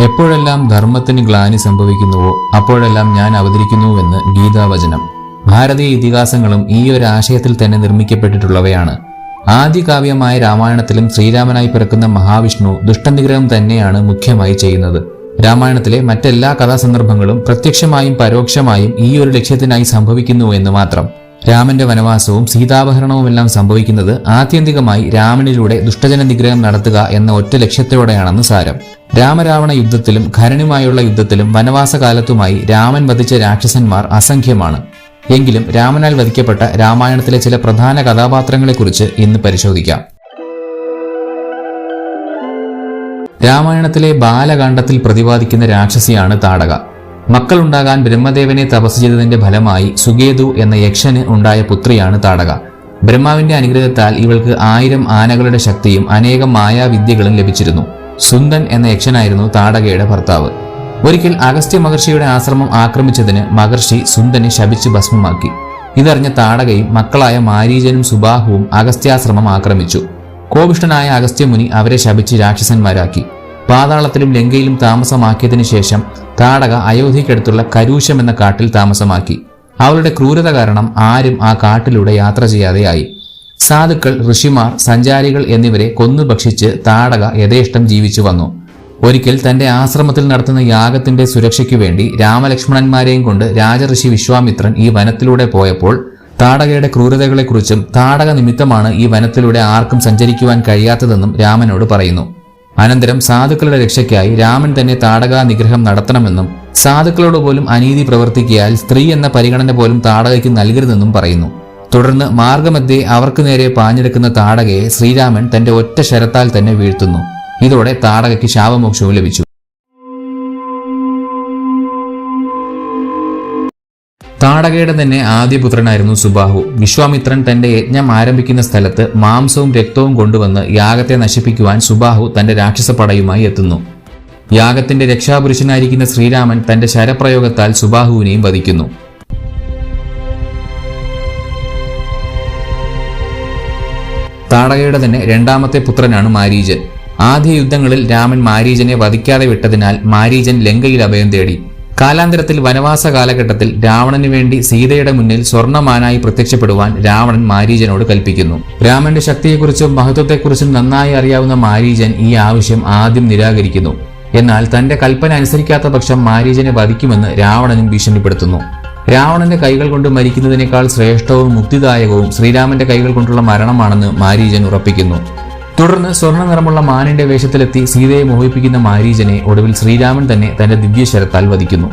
എപ്പോഴെല്ലാം ധർമ്മത്തിന് ഗ്ലാനി സംഭവിക്കുന്നുവോ അപ്പോഴെല്ലാം ഞാൻ അവതരിക്കുന്നുവെന്ന് ഗീതാവചനം. ഭാരതീയ ഇതിഹാസങ്ങളും ഈ ഒരു ആശയത്തിൽ തന്നെ നിർമ്മിക്കപ്പെട്ടിട്ടുള്ളവയാണ്. ആദികാവ്യമായ രാമായണത്തിലും ശ്രീരാമനായി പിറക്കുന്ന മഹാവിഷ്ണു ദുഷ്ടനിഗ്രഹം തന്നെയാണ് മുഖ്യമായി ചെയ്യുന്നത്. രാമായണത്തിലെ മറ്റെല്ലാ കഥാസന്ദർഭങ്ങളും പ്രത്യക്ഷമായും പരോക്ഷമായും ഈ ഒരു ലക്ഷ്യത്തിനായി സംഭവിക്കുന്നു എന്ന് മാത്രം. രാമന്റെ വനവാസവും സീതാപഹരണവുമെല്ലാം സംഭവിക്കുന്നത് ആത്യന്തികമായി രാമനിലൂടെ ദുഷ്ടജന നിഗ്രഹം നടത്തുക എന്ന ഒറ്റ ലക്ഷ്യത്തോടെയാണെന്ന് സാരം. രാമരാവണ യുദ്ധത്തിലും ഖരനുമായുള്ള യുദ്ധത്തിലും വനവാസകാലത്തുമായി രാമൻ വധിച്ച രാക്ഷസന്മാർ അസംഖ്യമാണ്. എങ്കിലും രാമനാൽ വധിക്കപ്പെട്ട രാമായണത്തിലെ ചില പ്രധാന കഥാപാത്രങ്ങളെക്കുറിച്ച് ഇന്ന് പരിശോധിക്കാം. രാമായണത്തിലെ ബാലകാണ്ഡത്തിൽ പ്രതിപാദിക്കുന്ന രാക്ഷസിയാണ് താടക. മക്കളുണ്ടാകാൻ ബ്രഹ്മദേവനെ തപസ് ചെയ്തതിന്റെ ഫലമായി സുകേതു എന്ന യക്ഷന് ഉണ്ടായ പുത്രിയാണ് താടക. ബ്രഹ്മാവിന്റെ അനുഗ്രഹത്താൽ ഇവൾക്ക് 1000 ആനകളുടെ ശക്തിയും അനേകം മായാവിദ്യകളും ലഭിച്ചിരുന്നു. സുന്ദൻ എന്ന യക്ഷനായിരുന്നു താടകയുടെ ഭർത്താവ്. ഒരിക്കൽ അഗസ്ത്യ മഹർഷിയുടെ ആശ്രമം ആക്രമിച്ചതിന് മഹർഷി സുന്ദനെ ശപിച്ച് ഭസ്മമാക്കി. ഇതറിഞ്ഞ താടകയും മക്കളായ മാരീചനും സുബാഹുവും അഗസ്ത്യാശ്രമം ആക്രമിച്ചു. കോപിഷ്ഠനായ അഗസ്ത്യമുനി അവരെ ശപിച്ച് രാക്ഷസന്മാരാക്കി. പാതാളത്തിലും ലങ്കയിലും താമസമാക്കിയതിനു ശേഷം താടക അയോധ്യയ്ക്കടുത്തുള്ള കരൂശം എന്ന കാട്ടിൽ താമസമാക്കി. അവളുടെ ക്രൂരത കാരണം ആരും ആ കാട്ടിലൂടെ യാത്ര ചെയ്യാതെയായി. സാധുക്കൾ, ഋഷിമാർ, സഞ്ചാരികൾ എന്നിവരെ കൊന്നു ഭക്ഷിച്ച് താടക യഥേഷ്ടം ജീവിച്ചു വന്നു. ഒരിക്കൽ തന്റെ ആശ്രമത്തിൽ നടത്തുന്ന യാഗത്തിന്റെ സുരക്ഷയ്ക്കു വേണ്ടി രാമലക്ഷ്മണന്മാരെയും കൊണ്ട് രാജഋഷി വിശ്വാമിത്രൻ ഈ വനത്തിലൂടെ പോയപ്പോൾ താടകയുടെ ക്രൂരതകളെക്കുറിച്ചും താടക നിമിത്തമാണ് ഈ വനത്തിലൂടെ ആർക്കും സഞ്ചരിക്കുവാൻ കഴിയാത്തതെന്നും രാമനോട് പറയുന്നു. അനന്തരം സാധുക്കളുടെ രക്ഷയ്ക്കായി രാമൻ തന്നെ താടക നിഗ്രഹം നടത്തണമെന്നും സാധുക്കളോട് പോലും അനീതി പ്രവർത്തിക്കിയാൽ സ്ത്രീ എന്ന പരിഗണന പോലും താടകയ്ക്ക് നൽകരുതെന്നും പറയുന്നു. തുടർന്ന് മാർഗമധ്യേ അവർക്ക് നേരെ പാഞ്ഞെടുക്കുന്ന താടകയെ ശ്രീരാമൻ തന്റെ ഒറ്റ ശരത്താൽ തന്നെ വീഴ്ത്തുന്നു. ഇതോടെ താടകയ്ക്ക് ശാപമോക്ഷവും ലഭിച്ചു. താടകയുടെ തന്നെ ആദ്യ പുത്രനായിരുന്നു സുബാഹു. വിശ്വാമിത്രൻ തന്റെ യജ്ഞം ആരംഭിക്കുന്ന സ്ഥലത്ത് മാംസവും രക്തവും കൊണ്ടുവന്ന് യാഗത്തെ നശിപ്പിക്കുവാൻ സുബാഹു തന്റെ രാക്ഷസപ്പടയുമായി എത്തുന്നു. യാഗത്തിന്റെ രക്ഷാപുരുഷനായിരിക്കുന്ന ശ്രീരാമൻ തന്റെ ശരപ്രയോഗത്താൽ സുബാഹുവിനെയും വധിക്കുന്നു. താടകയുടെ തന്നെ രണ്ടാമത്തെ പുത്രനാണ് മാരീചൻ. ആദ്യ യുദ്ധങ്ങളിൽ രാമൻ മാരീചനെ വധിക്കാതെ വിട്ടതിനാൽ മാരീചൻ ലങ്കയിൽ അഭയം തേടി. കാലാന്തരത്തിൽ വനവാസ കാലഘട്ടത്തിൽ രാവണന് വേണ്ടി സീതയുടെ മുന്നിൽ സ്വർണ്ണമാനായി പ്രത്യക്ഷപ്പെടുവാൻ രാവണൻ മാരീചനോട് കൽപ്പിക്കുന്നു. രാമന്റെ ശക്തിയെക്കുറിച്ചും മഹത്വത്തെക്കുറിച്ചും നന്നായി അറിയാവുന്ന മാരീചൻ ഈ ആവശ്യം ആദ്യം നിരാകരിക്കുന്നു. എന്നാൽ തന്റെ കൽപ്പന അനുസരിക്കാത്ത പക്ഷം മാരീചനെ വധിക്കുമെന്ന് രാവണനും ഭീഷണിപ്പെടുത്തുന്നു. രാവണന്റെ കൈകൾ കൊണ്ട് മരിക്കുന്നതിനേക്കാൾ ശ്രേഷ്ഠവും മുക്തിദായകവും ശ്രീരാമന്റെ കൈകൾ കൊണ്ടുള്ള മരണമാണെന്ന് മാരീചൻ ഉറപ്പിക്കുന്നു. തുടർന്ന് സ്വർണ്ണ നിറമുള്ള മാനിന്റെ വേഷത്തിലെത്തി സീതയെ മോഹിപ്പിക്കുന്ന മാരീചനെ ഒടുവിൽ ശ്രീരാമൻ തന്നെ തന്റെ ദിവ്യശരത്താൽ വധിക്കുന്നു.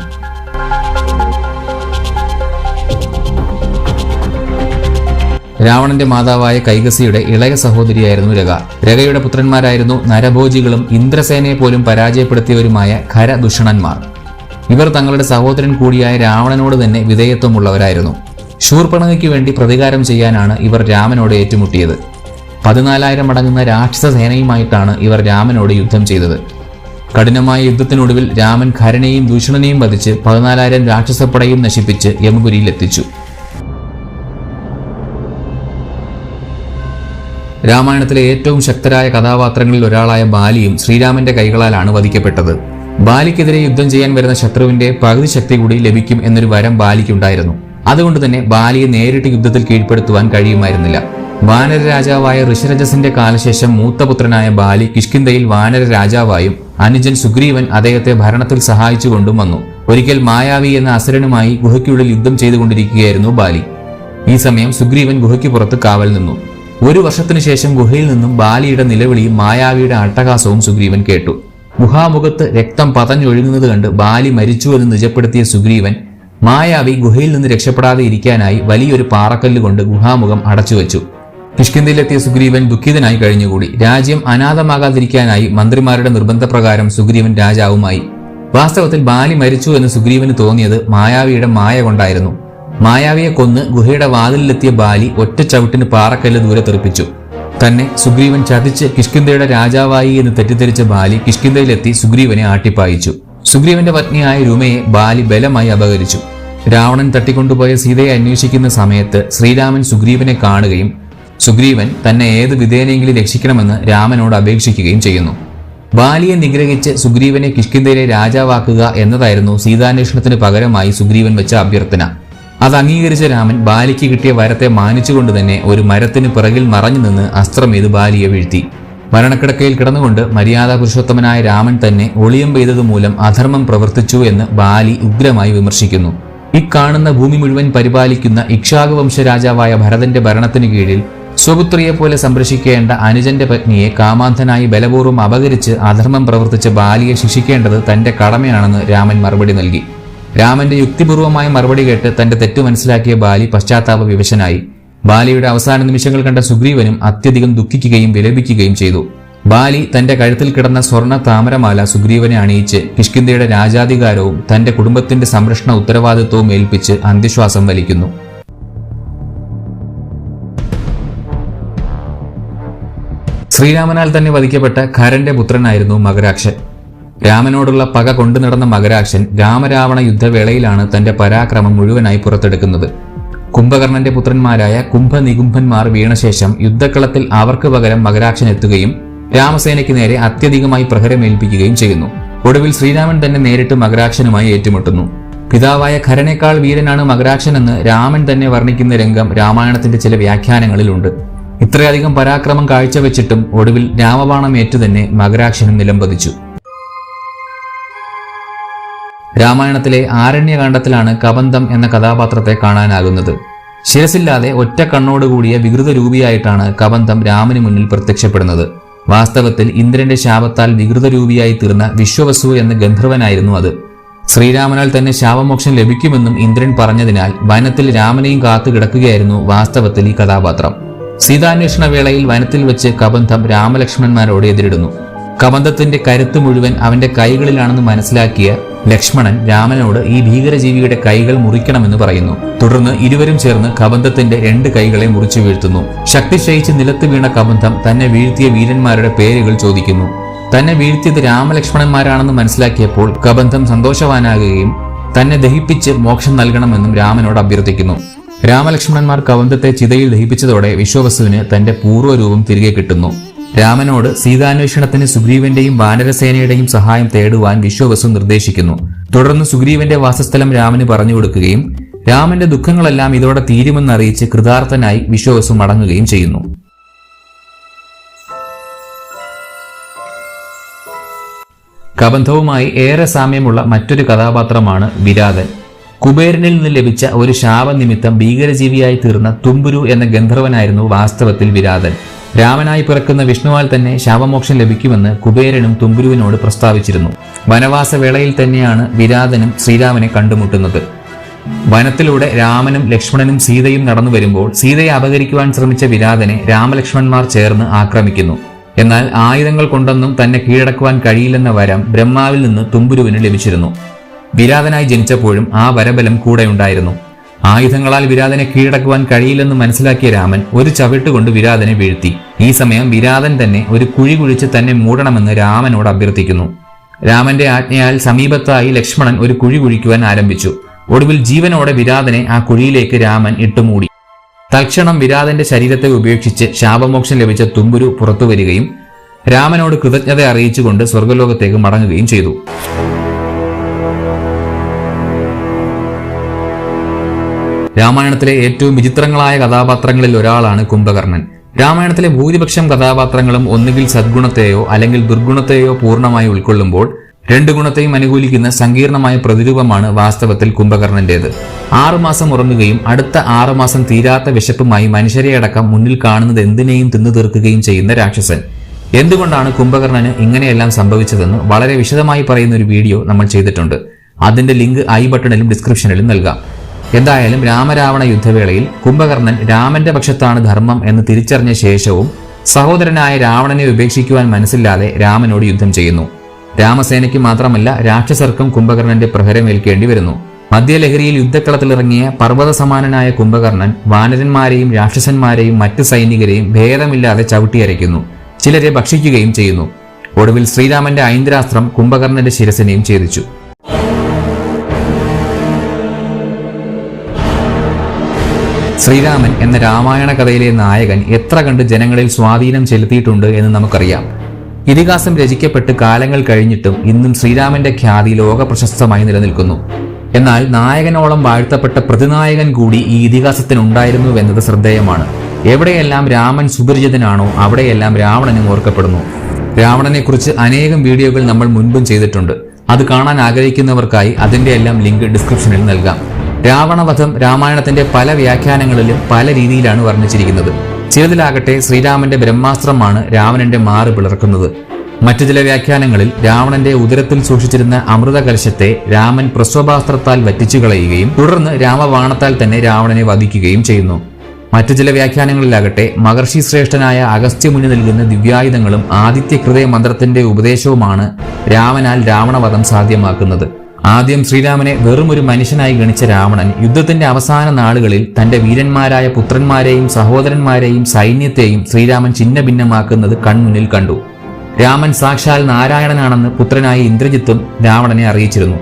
രാവണന്റെ മാതാവായ കൈകസിയുടെ ഇളയ സഹോദരിയായിരുന്നു രക. രകയുടെ പുത്രന്മാരായിരുന്നു നരഭോജികളും ഇന്ദ്രസേനയെ പോലും പരാജയപ്പെടുത്തിയവരുമായ ഖരദൂഷണന്മാർ. ഇവർ തങ്ങളുടെ സഹോദരൻ കൂടിയായ രാവണനോട് തന്നെ വിധേയത്വമുള്ളവരായിരുന്നു. ശൂർപ്പണഖയ്ക്ക് വേണ്ടി പ്രതികാരം ചെയ്യാനാണ് ഇവർ രാമനോട് ഏറ്റുമുട്ടിയത്. 14,000 അടങ്ങുന്ന രാക്ഷസ സേനയുമായിട്ടാണ് ഇവർ രാമനോട് യുദ്ധം ചെയ്തത്. കഠിനമായ യുദ്ധത്തിനൊടുവിൽ രാമൻ ഖരനെയും ദൂഷണനെയും വധിച്ച് 14,000 രാക്ഷസപ്പടയും നശിപ്പിച്ച് യമപുരിയിൽ എത്തിച്ചു. രാമായണത്തിലെ ഏറ്റവും ശക്തരായ കഥാപാത്രങ്ങളിൽ ഒരാളായ ബാലിയും ശ്രീരാമന്റെ കൈകളാലാണ് വധിക്കപ്പെട്ടത്. ബാലിക്കെതിരെ യുദ്ധം ചെയ്യാൻ വരുന്ന ശത്രുവിന്റെ പകുതി ശക്തി കൂടി ലഭിക്കും എന്നൊരു വരം ബാലിക്കുണ്ടായിരുന്നു. അതുകൊണ്ട് തന്നെ ബാലിയെ നേരിട്ട് യുദ്ധത്തിൽ കീഴ്പ്പെടുത്തുവാൻ കഴിയുമായിരുന്നില്ല. വാനര രാജാവായ ഋഷിരജസിന്റെ കാലശേഷം മൂത്തപുത്രനായ ബാലി കിഷ്കിന്ധയിൽ വാനര രാജാവായും അനുജൻ സുഗ്രീവൻ അദ്ദേഹത്തെ ഭരണത്തിൽ സഹായിച്ചുകൊണ്ടും വന്നു. ഒരിക്കൽ മായാവി എന്ന അസുരനുമായി ഗുഹയ്ക്കുള്ളിൽ യുദ്ധം ചെയ്തുകൊണ്ടിരിക്കുകയായിരുന്നു ബാലി. ഈ സമയം സുഗ്രീവൻ ഗുഹയ്ക്ക് പുറത്ത് കാവൽ നിന്നു. 1 വർഷത്തിനു ശേഷം ഗുഹയിൽ നിന്നും ബാലിയുടെ നിലവിളിയും മായാവിയുടെ അട്ടഹാസവും സുഗ്രീവൻ കേട്ടു. ഗുഹാമുഖത്ത് രക്തം പതഞ്ഞൊഴുകുന്നത് കണ്ട് ബാലി മരിച്ചുവെന്ന് നിജപ്പെടുത്തിയ സുഗ്രീവൻ മായാവി ഗുഹയിൽ നിന്ന് രക്ഷപ്പെടാതെ ഇരിക്കാനായി വലിയൊരു പാറക്കല്ല് കൊണ്ട് ഗുഹാമുഖം അടച്ചുവെച്ചു. കിഷ്കിന്ധയിലെത്തിയ സുഗ്രീവൻ ദുഃഖിതനായി കഴിഞ്ഞുകൂടി. രാജ്യം അനാഥമാകാതിരിക്കാനായി മന്ത്രിമാരുടെ നിർബന്ധപ്രകാരം സുഗ്രീവൻ രാജാവുമായി. വാസ്തവത്തിൽ ബാലി മരിച്ചു എന്ന് സുഗ്രീവന് തോന്നിയത് മായാവിയുടെ മായ കൊണ്ടായിരുന്നു. മായാവിയെ കൊന്ന് ഗുഹയുടെ വാതിലിലെത്തിയ ബാലി ഒറ്റ ചവിട്ടിന് പാറക്കല്ല് ദൂരെ തെറിപ്പിച്ചു. തന്നെ സുഗ്രീവൻ ചതിച്ച് കിഷ്കിന്ധയുടെ രാജാവായി എന്ന് തെറ്റിദ്ധരിച്ച ബാലി കിഷ്കിന്ധയിലെത്തി സുഗ്രീവനെ ആട്ടിപ്പായിച്ചു. സുഗ്രീവന്റെ പത്നിയായ രുമയെ ബാലി ബലമായി അപഹരിച്ചു. രാവണൻ തട്ടിക്കൊണ്ടുപോയ സീതയെ അന്വേഷിക്കുന്ന സമയത്ത് ശ്രീരാമൻ സുഗ്രീവനെ കാണുകയും സുഗ്രീവൻ തന്നെ ഏത് വിധേനയെങ്കിലും രക്ഷിക്കണമെന്ന് രാമനോട് അപേക്ഷിക്കുകയും ചെയ്യുന്നു. ബാലിയെ നിഗ്രഹിച്ച് സുഗ്രീവനെ കിഷ്കിന്ധയിലെ രാജാവാക്കുക എന്നതായിരുന്നു സീതാന്വേഷണത്തിന് പകരമായി സുഗ്രീവൻ വെച്ച അഭ്യർത്ഥന. അത് അംഗീകരിച്ച രാമൻ ബാലിക്ക് കിട്ടിയ വരത്തെ മാനിച്ചുകൊണ്ട് തന്നെ ഒരു മരത്തിന് പിറകിൽ മറഞ്ഞു നിന്ന് അസ്ത്രമേത് ബാലിയെ വീഴ്ത്തി. മരണക്കിടക്കയിൽ കിടന്നുകൊണ്ട് മര്യാദാ പുരുഷോത്തമനായ രാമൻ തന്നെ ഒളിയം പെയ്തതുമൂലം അധർമ്മം പ്രവർത്തിച്ചു എന്ന് ബാലി ഉഗ്രമായി വിമർശിക്കുന്നു. ഇക്കാണുന്ന ഭൂമി മുഴുവൻ പരിപാലിക്കുന്ന ഇക്ഷ്വാകു വംശരാജാവായ ഭരതന്റെ ഭരണത്തിന് കീഴിൽ സ്വപുത്രിയെപ്പോലെ സംരക്ഷിക്കേണ്ട അനുജന്റെ പത്നിയെ കാമാന്ധനായി ബലപൂർവ്വം അപഹരിച്ച് അധർമ്മം പ്രവർത്തിച്ച ബാലിയെ ശിക്ഷിക്കേണ്ടത് തന്റെ കടമയാണെന്ന് രാമൻ മറുപടി നൽകി. രാമന്റെ യുക്തിപൂർവമായ മറുപടി കേട്ട് തന്റെ തെറ്റു മനസ്സിലാക്കിയ ബാലി പശ്ചാത്താപ വിവശനായി. ബാലിയുടെ അവസാന നിമിഷങ്ങൾ കണ്ട സുഗ്രീവനും അത്യധികം ദുഃഖിക്കുകയും വിലപിക്കുകയും ചെയ്തു. ബാലി തന്റെ കഴുത്തിൽ കിടന്ന സ്വർണ്ണ താമരമാല സുഗ്രീവനെ അണിയിച്ച് കിഷ്കിന്ധയുടെ രാജാധികാരവും തന്റെ കുടുംബത്തിന്റെ സംരക്ഷണ ഉത്തരവാദിത്വവും ഏൽപ്പിച്ച് അന്ത്യശ്വാസം വലിക്കുന്നു. ശ്രീരാമനാൽ തന്നെ വധിക്കപ്പെട്ട ഖരന്റെ പുത്രനായിരുന്നു മകരാക്ഷൻ. രാമനോടുള്ള പക കൊണ്ടു നടന്ന മകരാക്ഷൻ രാമരാവണ യുദ്ധവേളയിലാണ് തന്റെ പരാക്രമം മുഴുവനായി പുറത്തെടുക്കുന്നത്. കുംഭകർണന്റെ പുത്രന്മാരായ കുംഭനികുംഭന്മാർ വീണശേഷം യുദ്ധക്കളത്തിൽ അവർക്ക് പകരം മകരാക്ഷൻ എത്തുകയും രാമസേനയ്ക്ക് നേരെ അത്യധികമായി പ്രഹരമേൽപ്പിക്കുകയും ചെയ്യുന്നു. ഒടുവിൽ ശ്രീരാമൻ തന്നെ നേരിട്ട് മകരാക്ഷനുമായി ഏറ്റുമുട്ടുന്നു. പിതാവായ ഖരനേക്കാൾ വീരനാണ് മകരാക്ഷൻ എന്ന് രാമൻ തന്നെ വർണ്ണിക്കുന്ന രംഗം രാമായണത്തിന്റെ ചില വ്യാഖ്യാനങ്ങളിലുണ്ട്. ഇത്രയധികം പരാക്രമം കാഴ്ചവെച്ചിട്ടും ഒടുവിൽ രാമബാണം ഏറ്റുതന്നെ മകരാക്ഷനും നിലംപതിച്ചു. രാമായണത്തിലെ ആരണ്യകാണ്ഡത്തിലാണ് കബന്ധം എന്ന കഥാപാത്രത്തെ കാണാനാകുന്നത്. ശിരസില്ലാതെ ഒറ്റ കണ്ണോടുകൂടിയ വികൃത രൂപിയായിട്ടാണ് കബന്ധം രാമന് മുന്നിൽ പ്രത്യക്ഷപ്പെടുന്നത്. വാസ്തവത്തിൽ ഇന്ദ്രന്റെ ശാപത്താൽ വികൃത രൂപിയായി തീർന്ന വിശ്വവസു എന്ന ഗന്ധർവനായിരുന്നു അത്. ശ്രീരാമനാൽ തന്നെ ശാപമോക്ഷം ലഭിക്കുമെന്നും ഇന്ദ്രൻ പറഞ്ഞതിനാൽ വനത്തിൽ രാമനെയും കാത്തു കിടക്കുകയായിരുന്നു വാസ്തവത്തിൽ ഈ കഥാപാത്രം. സീതാന്വേഷണ വേളയിൽ വനത്തിൽ വെച്ച് കബന്ധം രാമലക്ഷ്മണന്മാരോട് എതിരിടുന്നു. കബന്ധത്തിന്റെ കരുത്ത് മുഴുവൻ അവന്റെ കൈകളിലാണെന്ന് മനസ്സിലാക്കിയ ലക്ഷ്മണൻ രാമനോട് ഈ ഭീകരജീവിയുടെ കൈകൾ മുറിക്കണമെന്ന് പറയുന്നു. തുടർന്ന് ഇരുവരും ചേർന്ന് കബന്ധത്തിന്റെ 2 കൈകളെ മുറിച്ചു വീഴ്ത്തുന്നു. ശക്തി ക്ഷയിച്ച് നിലത്ത് വീണ കബന്ധം തന്നെ വീഴ്ത്തിയ വീരന്മാരുടെ പേരുകൾ ചോദിക്കുന്നു. തന്നെ വീഴ്ത്തിയത് രാമലക്ഷ്മണന്മാരാണെന്ന് മനസ്സിലാക്കിയപ്പോൾ കബന്ധം സന്തോഷവാനാകുകയും തന്നെ ദഹിപ്പിച്ച് മോക്ഷം നൽകണമെന്നും രാമനോട് അഭ്യർത്ഥിക്കുന്നു. രാമലക്ഷ്മണന്മാർ കബന്ധത്തെ ചിതയിൽ ദഹിപ്പിച്ചതോടെ വിശ്വവസുവിന് തന്റെ പൂർവ്വരൂപം തിരികെ കിട്ടുന്നു. രാമനോട് സീതാന്വേഷണത്തിന് സുഗ്രീവന്റെയും വാനരസേനയുടെയും സഹായം തേടുവാൻ വിശ്വവസു നിർദ്ദേശിക്കുന്നു. തുടർന്ന് സുഗ്രീവന്റെ വാസസ്ഥലം രാമന് പറഞ്ഞു കൊടുക്കുകയും രാമന്റെ ദുഃഖങ്ങളെല്ലാം ഇതോടെ തീരുമെന്നറിയിച്ച് കൃതാർത്ഥനായി വിശ്വവസു മടങ്ങുകയും ചെയ്യുന്നു. കബന്ധവുമായി ഏറെ സാമ്യമുള്ള മറ്റൊരു കഥാപാത്രമാണ് വിരാതൻ. കുബേരനിൽ നിന്ന് ലഭിച്ച ഒരു ശാപനിമിത്തം ഭീകരജീവിയായി തീർന്ന തുമ്പുരു എന്ന ഗന്ധർവനായിരുന്നു വാസ്തവത്തിൽ വിരാതൻ. രാമനായി പിറക്കുന്ന വിഷ്ണുവാൽ തന്നെ ശാപമോക്ഷം ലഭിക്കുമെന്ന് കുബേരനും തുമ്പുരുവിനോട് പ്രസ്താവിച്ചിരുന്നു. വനവാസ വേളയിൽ തന്നെയാണ് വിരാതനും ശ്രീരാമനെ കണ്ടുമുട്ടുന്നത്. വനത്തിലൂടെ രാമനും ലക്ഷ്മണനും സീതയും നടന്നു വരുമ്പോൾ സീതയെ അപഹരിക്കുവാൻ ശ്രമിച്ച വിരാതനെ രാമലക്ഷ്മണന്മാർ ചേർന്ന് ആക്രമിക്കുന്നു. എന്നാൽ ആയുധങ്ങൾ കൊണ്ടൊന്നും തന്നെ കീഴടക്കുവാൻ കഴിയില്ലെന്ന വരം ബ്രഹ്മാവിൽ നിന്ന് തുമ്പുരുവിന് ലഭിച്ചിരുന്നു. വിരാതനായി ജനിച്ചപ്പോഴും ആ വരബലം കൂടെയുണ്ടായിരുന്നു. ആയുധങ്ങളാൽ വിരാതനെ കീഴടക്കുവാൻ കഴിയില്ലെന്ന് മനസ്സിലാക്കിയ രാമൻ ഒരു ചവിട്ടുകൊണ്ട് വിരാതനെ വീഴ്ത്തി. ഈ സമയം വിരാതൻ തന്നെ ഒരു കുഴി കുഴിച്ച് തന്നെ മൂടണമെന്ന് രാമനോട് അഭ്യർത്ഥിക്കുന്നു. രാമന്റെ ആജ്ഞയാൽ സമീപത്തായി ലക്ഷ്മണൻ ഒരു കുഴി കുഴിക്കുവാൻ ആരംഭിച്ചു. ഒടുവിൽ ജീവനോടെ വിരാതനെ ആ കുഴിയിലേക്ക് രാമൻ ഇട്ടുമൂടി. തൽക്ഷണം വിരാതന്റെ ശരീരത്തെ ഉപേക്ഷിച്ച് ശാപമോക്ഷം ലഭിച്ച തുമ്പുരു പുറത്തുവരികയും രാമനോട് കൃതജ്ഞത അറിയിച്ചുകൊണ്ട് സ്വർഗലോകത്തേക്ക് മടങ്ങുകയും ചെയ്തു. രാമായണത്തിലെ ഏറ്റവും വിചിത്രങ്ങളായ കഥാപാത്രങ്ങളിൽ ഒരാളാണ് കുംഭകർണൻ. രാമായണത്തിലെ ഭൂരിപക്ഷം കഥാപാത്രങ്ങളും ഒന്നുകിൽ സദ്ഗുണത്തെയോ അല്ലെങ്കിൽ ദുർഗുണത്തെയോ പൂർണ്ണമായി ഉൾക്കൊള്ളുമ്പോൾ 2 ഗുണത്തെയും അനുകൂലിക്കുന്ന സങ്കീർണമായ പ്രതിരൂപമാണ് വാസ്തവത്തിൽ കുംഭകർണന്റേത്. 6 മാസം ഉറങ്ങുകയും അടുത്ത 6 മാസം തീരാത്ത വിശപ്പുമായി മനുഷ്യരെ അടക്കം മുന്നിൽ കാണുന്നത് എന്തിനേയും തിന്നു തീർക്കുകയും ചെയ്യുന്ന രാക്ഷസൻ. എന്തുകൊണ്ടാണ് കുംഭകർണന് ഇങ്ങനെയെല്ലാം സംഭവിച്ചതെന്ന് വളരെ വിശദമായി പറയുന്ന ഒരു വീഡിയോ നമ്മൾ ചെയ്തിട്ടുണ്ട്. അതിന്റെ ലിങ്ക് ഐ ബട്ടണിലും ഡിസ്ക്രിപ്ഷനിലും നൽകാം. എന്തായാലും രാമരാവണ യുദ്ധവേളയിൽ കുംഭകർണൻ രാമന്റെ പക്ഷത്താണ് ധർമ്മം എന്ന് തിരിച്ചറിഞ്ഞ ശേഷവും സഹോദരനായ രാവണനെ ഉപേക്ഷിക്കുവാൻ മനസ്സില്ലാതെ രാമനോട് യുദ്ധം ചെയ്യുന്നു. രാമസേനയ്ക്ക് മാത്രമല്ല രാക്ഷസർക്കും കുംഭകർണന്റെ പ്രഹരമേൽക്കേണ്ടി വരുന്നു. മദ്യലഹരിയിൽ യുദ്ധക്കളത്തിലിറങ്ങിയ പർവ്വത സമാനനായ കുംഭകർണൻ വാനരന്മാരെയും രാക്ഷസന്മാരെയും മറ്റ് സൈനികരെയും ഭേദമില്ലാതെ ചവിട്ടിയരയ്ക്കുന്നു. ചിലരെ ഭക്ഷിക്കുകയും ചെയ്യുന്നു. ഒടുവിൽ ശ്രീരാമന്റെ ഐന്ദ്രാസ്ത്രം കുംഭകർണന്റെ ശിരസിനെയും ഛേദിച്ചു. ശ്രീരാമൻ എന്ന രാമായണ കഥയിലെ നായകൻ എത്ര കണ്ട് ജനങ്ങളിൽ സ്വാധീനം ചെലുത്തിയിട്ടുണ്ട് എന്ന് നമുക്കറിയാം. ഇതിഹാസം രചിക്കപ്പെട്ട് കാലങ്ങൾ കഴിഞ്ഞിട്ടും ഇന്നും ശ്രീരാമന്റെ ഖ്യാതി ലോക പ്രശസ്തമായി നിലനിൽക്കുന്നു. എന്നാൽ നായകനോളം വാഴ്ത്തപ്പെട്ട പ്രതിനായകൻ കൂടി ഈ ഇതിഹാസത്തിനുണ്ടായിരുന്നുവെന്നത് ശ്രദ്ധേയമാണ്. എവിടെയെല്ലാം രാമൻ സുപരിചിതനാണോ അവിടെയെല്ലാം രാവണനും ഓർക്കപ്പെടുന്നു. രാവണനെക്കുറിച്ച് അനേകം വീഡിയോകൾ നമ്മൾ മുൻപും ചെയ്തിട്ടുണ്ട്. അത് കാണാൻ ആഗ്രഹിക്കുന്നവർക്കായി അതിന്റെ എല്ലാം ലിങ്ക് ഡിസ്ക്രിപ്ഷനിൽ നൽകാം. രാവണവധം രാമായണത്തിന്റെ പല വ്യാഖ്യാനങ്ങളിലും പല രീതിയിലാണ് വർണ്ണിച്ചിരിക്കുന്നത്. ചിലതിലാകട്ടെ ശ്രീരാമന്റെ ബ്രഹ്മാസ്ത്രമാണ് രാവണന്റെ മാറ് പിളർക്കുന്നത്. മറ്റു ചില വ്യാഖ്യാനങ്ങളിൽ രാവണന്റെ ഉദരത്തിൽ സൂക്ഷിച്ചിരുന്ന അമൃത കലശത്തെ രാമൻ പ്രസ്വഭാസ്ത്രത്താൽ വറ്റിച്ചു കളയുകയും തുടർന്ന് രാമബാണത്താൽ തന്നെ രാവണനെ വധിക്കുകയും ചെയ്യുന്നു. മറ്റു ചില വ്യാഖ്യാനങ്ങളിലാകട്ടെ മഹർഷി ശ്രേഷ്ഠനായ അഗസ്ത്യമുനി നൽകുന്ന ദിവ്യായുധങ്ങളും ആദിത്യഹൃദയ മന്ത്രത്തിന്റെ ഉപദേശവുമാണ് രാമനാൽ രാവണവധം സാധ്യമാക്കുന്നത്. ആദ്യം ശ്രീരാമനെ വെറും ഒരു മനുഷ്യനായി ഗണിച്ച രാവണൻ യുദ്ധത്തിന്റെ അവസാന നാളുകളിൽ തന്റെ വീരന്മാരായ പുത്രന്മാരെയും സഹോദരന്മാരെയും സൈന്യത്തെയും ശ്രീരാമൻ ഛിന്ന ഭിന്നമാക്കുന്നത് കൺമുന്നിൽ കണ്ടു. രാമൻ സാക്ഷാൽ നാരായണനാണെന്ന് പുത്രനായ ഇന്ദ്രജിത്തും രാവണനെ അറിയിച്ചിരുന്നു.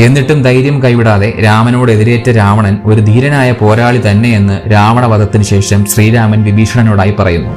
എന്നിട്ടും ധൈര്യം കൈവിടാതെ രാമനോട് എതിരേറ്റ രാവണൻ ഒരു ധീരനായ പോരാളി തന്നെയെന്ന് രാവണവധത്തിന് ശേഷം ശ്രീരാമൻ വിഭീഷണനോടായി പറയുന്നു.